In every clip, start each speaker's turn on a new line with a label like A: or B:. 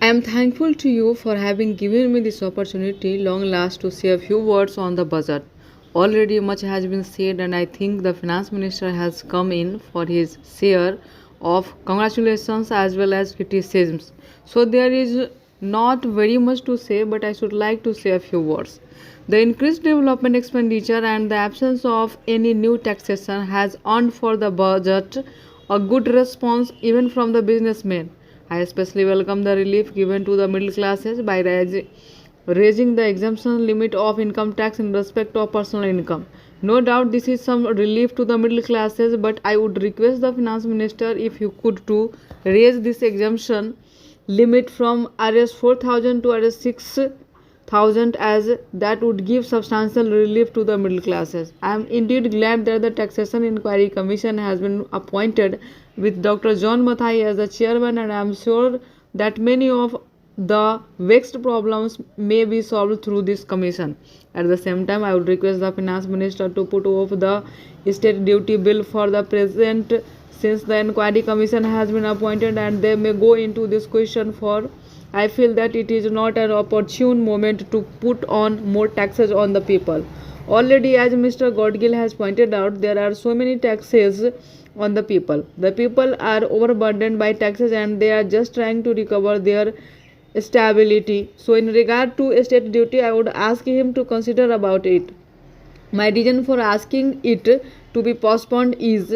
A: I am thankful to you for having given me this opportunity long last to say a few words on the budget. Already much has been said and I think the finance minister has come in for his share of congratulations as well as criticisms. So there is not very much to say but I should like to say a few words. The increased development expenditure and the absence of any new taxation has earned for the budget a good response even from the businessmen. I especially welcome the relief given to the middle classes by raising the exemption limit of income tax in respect of personal income. No doubt this is some relief to the middle classes, but I would request the finance minister if you could to raise this exemption limit from Rs 4,000 to Rs 6,000 as that would give substantial relief to the middle classes. I am indeed glad that the Taxation Inquiry Commission has been appointed with Dr. John Mathai as the chairman and I am sure that many of the vexed problems may be solved through this commission. At the same time, I would request the finance minister to put off the state duty bill for the present since the inquiry commission has been appointed and they may go into this question for I feel that it is not an opportune moment to put on more taxes on the people. Already, as Mr. Godgill has pointed out, there are so many taxes on the people. The people are overburdened by taxes and they are just trying to recover their stability. So, in regard to state duty, I would ask him to consider about it. My reason for asking it to be postponed is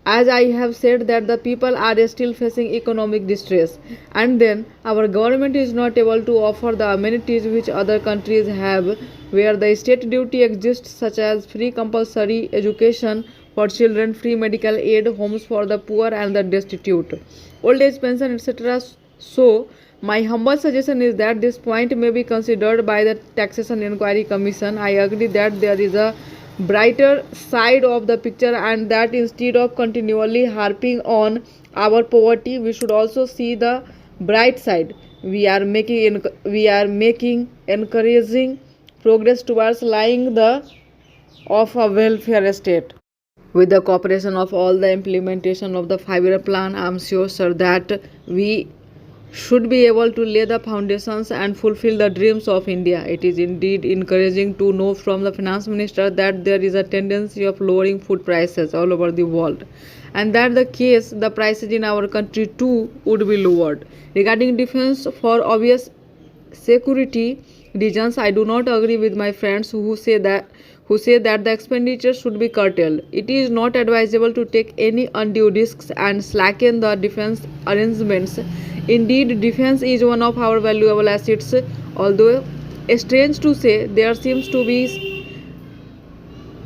A: as I have said that the people are still facing economic distress and then our government is not able to offer the amenities which other countries have where the state duty exists such as free compulsory education for children, free medical aid, homes for the poor and the destitute, old age pension etc. So my humble suggestion is that this point may be considered by the Taxation Inquiry Commission. I agree that there is a brighter side of the picture and that instead of continually harping on our poverty we should also see the bright side. We are making encouraging progress towards lying the of a welfare state. With the cooperation of all the implementation of the 5-year plan, I am sure sir that we should be able to lay the foundations and fulfill the dreams of India. It is indeed encouraging to know from the finance minister that there is a tendency of lowering food prices all over the world and that the case the prices in our country too would be lowered. Regarding defense for obvious security reasons, I do not agree with my friends who say that the expenditure should be curtailed. It is not advisable to take any undue risks and slacken the defense arrangements. Indeed, defense is one of our valuable assets. Although strange to say, there seems to be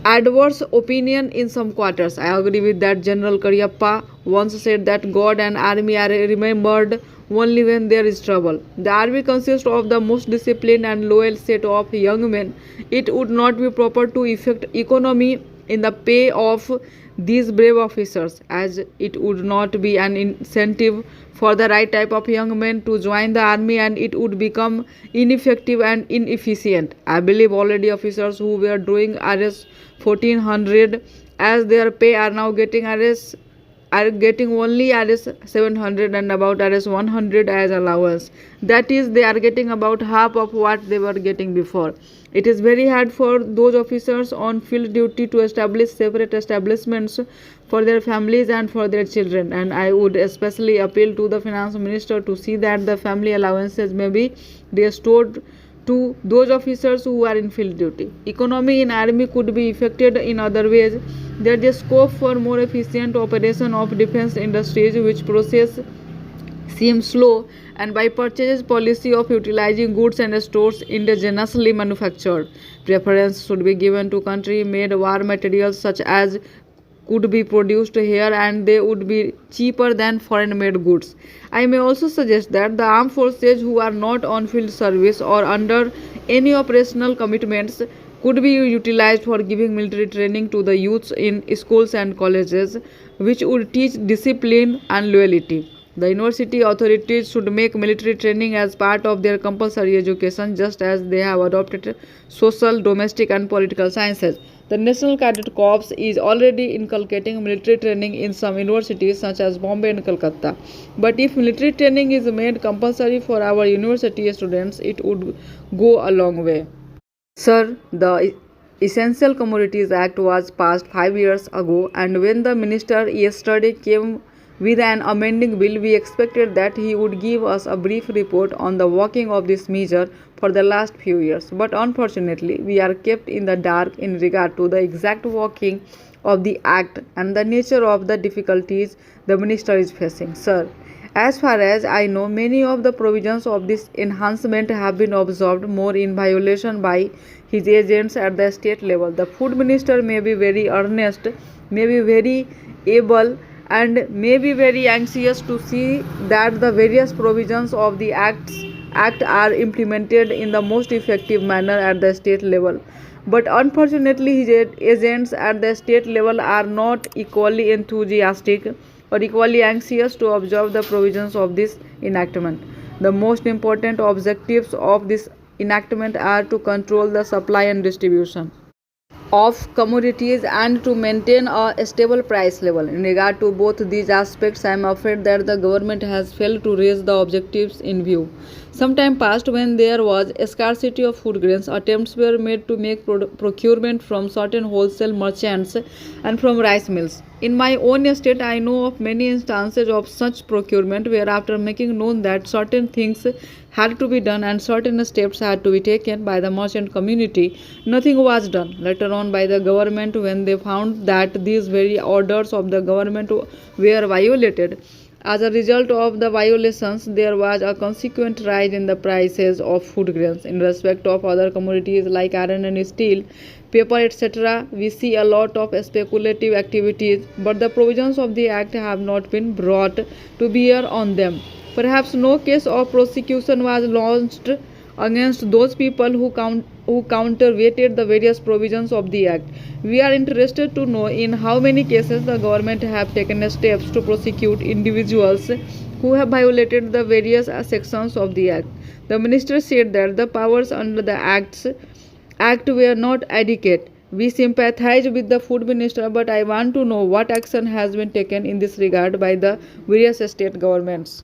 A: adverse opinion in some quarters. I agree with that. General Karyappa once said that God and army are remembered only when there is trouble. The army consists of the most disciplined and loyal set of young men. It would not be proper to effect economy in the pay of these brave officers as it would not be an incentive for the right type of young men to join the army and it would become ineffective and inefficient. I believe already officers who were doing RS 1400 as their pay are now getting only Rs 700 and about Rs 100 as allowance. That is, they are getting about half of what they were getting before. It is very hard for those officers on field duty to establish separate establishments for their families and for their children. And I would especially appeal to the finance minister to see that the family allowances may be restored to those officers who are in field duty. Economy in army could be effected in other ways. There is scope for more efficient operation of defense industries which process seems slow and by purchase policy of utilizing goods and stores indigenously manufactured. Preference should be given to country made war materials such as could be produced here and they would be cheaper than foreign made goods. I may also suggest that the armed forces who are not on field service or under any operational commitments could be utilized for giving military training to the youths in schools and colleges which would teach discipline and loyalty. The university authorities should make military training as part of their compulsory education just as they have adopted social, domestic and political sciences. The National Cadet Corps is already inculcating military training in some universities such as Bombay and Calcutta. But if military training is made compulsory for our university students, it would go a long way. Sir, the Essential Commodities Act was passed 5 years ago, and when the minister yesterday came with an amending bill, we expected that he would give us a brief report on the working of this measure for the last few years. But unfortunately, we are kept in the dark in regard to the exact working of the act and the nature of the difficulties the minister is facing. Sir, as far as I know, many of the provisions of this enhancement have been observed more in violation by his agents at the state level. The food minister may be very earnest, may be very able, and may be very anxious to see that the various provisions of the act are implemented in the most effective manner at the state level. But unfortunately, his agents at the state level are not equally enthusiastic or equally anxious to observe the provisions of this enactment. The most important objectives of this enactment are to control the supply and distribution of commodities and to maintain a stable price level. In regard to both these aspects, I am afraid that the government has failed to raise the objectives in view. Some time past, when there was a scarcity of food grains, attempts were made to make procurement from certain wholesale merchants and from rice mills. In my own estate, I know of many instances of such procurement where, after making known that certain things had to be done and certain steps had to be taken by the merchant community, nothing was done later on by the government when they found that these very orders of the government were violated. As a result of the violations, there was a consequent rise in the prices of food grains. In respect of other commodities like iron and steel, paper, etc., we see a lot of speculative activities, but the provisions of the Act have not been brought to bear on them. Perhaps no case of prosecution was launched against those people who counterweighted the various provisions of the Act. We are interested to know in how many cases the government have taken steps to prosecute individuals who have violated the various sections of the Act. The minister said that the powers under the Act were not adequate. We sympathize with the food minister, but I want to know what action has been taken in this regard by the various state governments.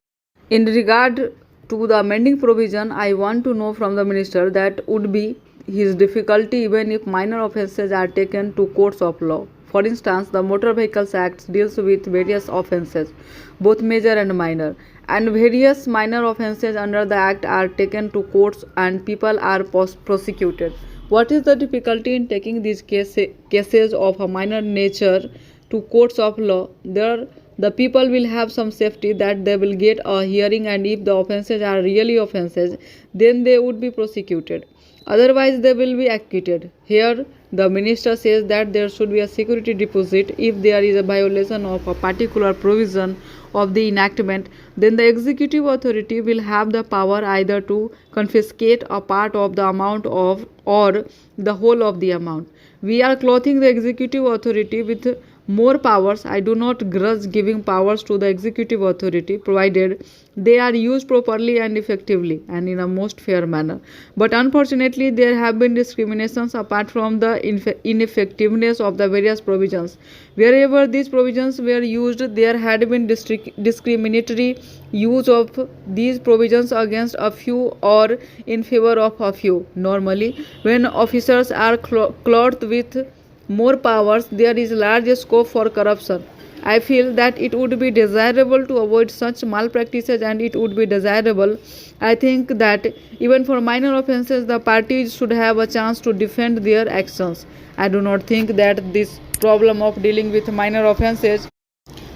A: In regard to the amending provision, I want to know from the minister that would be his difficulty even if minor offences are taken to courts of law. For instance, the Motor Vehicles Act deals with various offences, both major and minor, and various minor offences under the Act are taken to courts and people are prosecuted. What is the difficulty in taking these cases of a minor nature to courts of law? There, the people will have some safety that they will get a hearing, and if the offences are really offences, then they would be prosecuted. Otherwise, they will be acquitted. Here, the minister says that there should be a security deposit if there is a violation of a particular provision of the enactment. Then the executive authority will have the power either to confiscate a part of the amount of or the whole of the amount. We are clothing the executive authority with more powers. I do not grudge giving powers to the executive authority, provided they are used properly and effectively and in a most fair manner. But unfortunately, there have been discriminations apart from the ineffectiveness of the various provisions. Wherever these provisions were used, there had been discriminatory use of these provisions against a few or in favor of a few. Normally, when officers are clothed with more powers, there is large scope for corruption. I feel that it would be desirable to avoid such malpractices, and it would be desirable. I think that even for minor offences, the parties should have a chance to defend their actions. I do not think that this problem of dealing with minor offences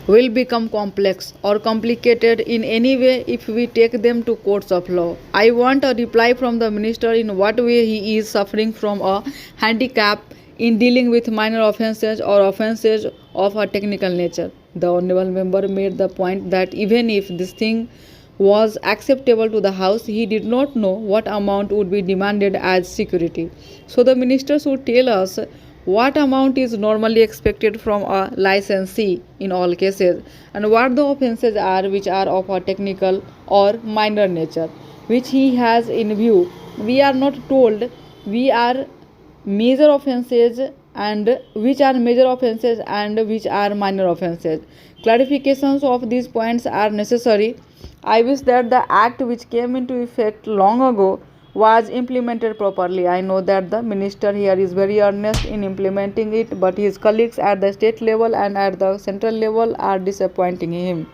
A: will become complex or complicated in any way if we take them to courts of law. I want a reply from the minister in what way he is suffering from a handicap in dealing with minor offences or offences of a technical nature. The honourable member made the point that even if this thing was acceptable to the House, he did not know what amount would be demanded as security. So the minister should tell us what amount is normally expected from a licensee in all cases, and what the offences are which are of a technical or minor nature, which he has in view. We are not told. We are major offences and which are major offences and which are minor offences. Clarifications of these points are necessary. I wish that the act which came into effect long ago was implemented properly. I know that the minister here is very earnest in implementing it, but his colleagues at the state level and at the central level are disappointing him.